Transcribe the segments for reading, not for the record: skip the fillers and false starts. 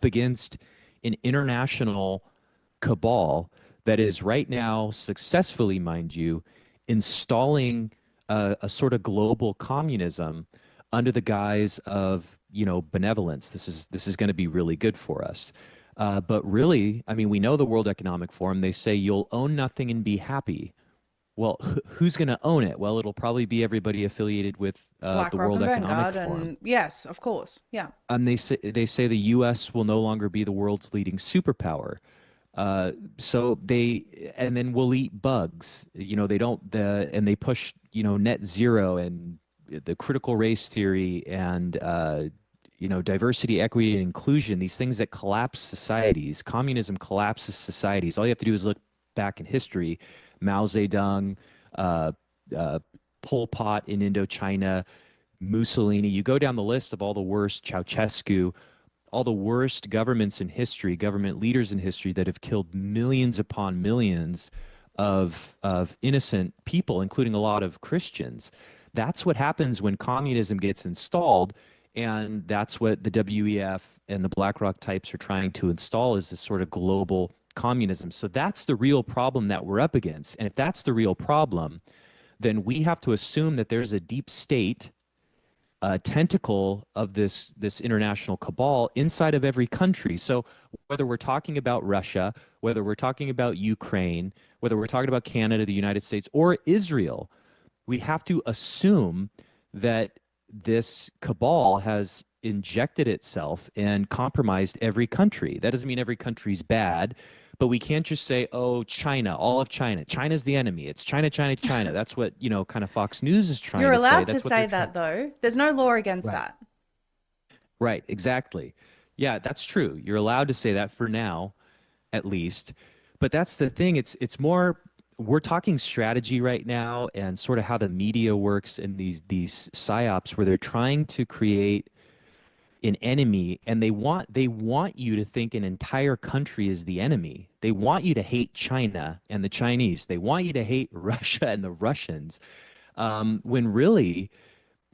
up against an international cabal that is right now successfully, mind you, installing a sort of global communism under the guise of, benevolence. This is going to be really good for us. But really, I mean, we know the World Economic Forum, they say you'll own nothing and be happy. Well, who's going to own it? Well, it'll probably be everybody affiliated with the BlackRock World and Economic Vanguard, Forum. and yes, of course, yeah. And they say the U.S. will no longer be the world's leading superpower. So and then we'll eat bugs. They don't and they push net zero and the critical race theory and diversity, equity, and inclusion. These things that collapse societies. Communism collapses societies. All you have to do is look back in history. Mao Zedong, uh, uh, Pol Pot in Indochina, Mussolini. You go down the list of all the worst, Ceausescu, all the worst governments in history, government leaders in history that have killed millions upon millions of innocent people, including a lot of Christians. That's what happens when communism gets installed, and that's what the WEF and the BlackRock types are trying to install, is this sort of global communism. So that's the real problem that we're up against. And if that's the real problem, then we have to assume that there's a deep state tentacle of this international cabal inside of every country. So whether we're talking about Russia, whether we're talking about Ukraine, whether we're talking about Canada, the United States, or Israel, we have to assume that this cabal has injected itself and compromised every country. That doesn't mean every country's bad, but we can't just say, oh, China, all of China. China's the enemy. It's China, China, China. That's what, kind of Fox News is You're trying to say. allowed to That's what they're say trying. that though. There's no law against Right. that. Right, exactly. Yeah, that's true. You're allowed to say that for now, at least. But that's the thing. It's more, we're talking strategy right now and sort of how the media works in these psyops where they're trying to create an enemy, and they want you to think an entire country is the enemy. They want you to hate China and the Chinese. They want you to hate Russia and the Russians. When really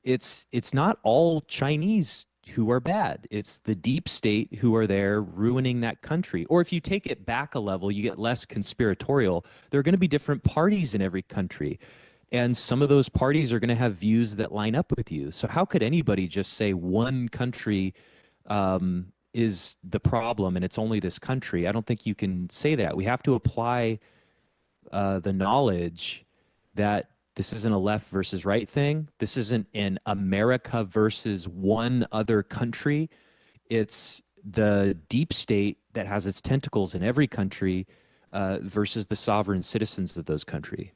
it's not all Chinese who are bad. It's the deep state who are there ruining that country. Or if you take it back a level, you get less conspiratorial. There are going to be different parties in every country. And some of those parties are going to have views that line up with you. So how could anybody just say one country is the problem and it's only this country? I don't think you can say that. We have to apply the knowledge that this isn't a left versus right thing. This isn't an America versus one other country. It's the deep state that has its tentacles in every country versus the sovereign citizens of those country.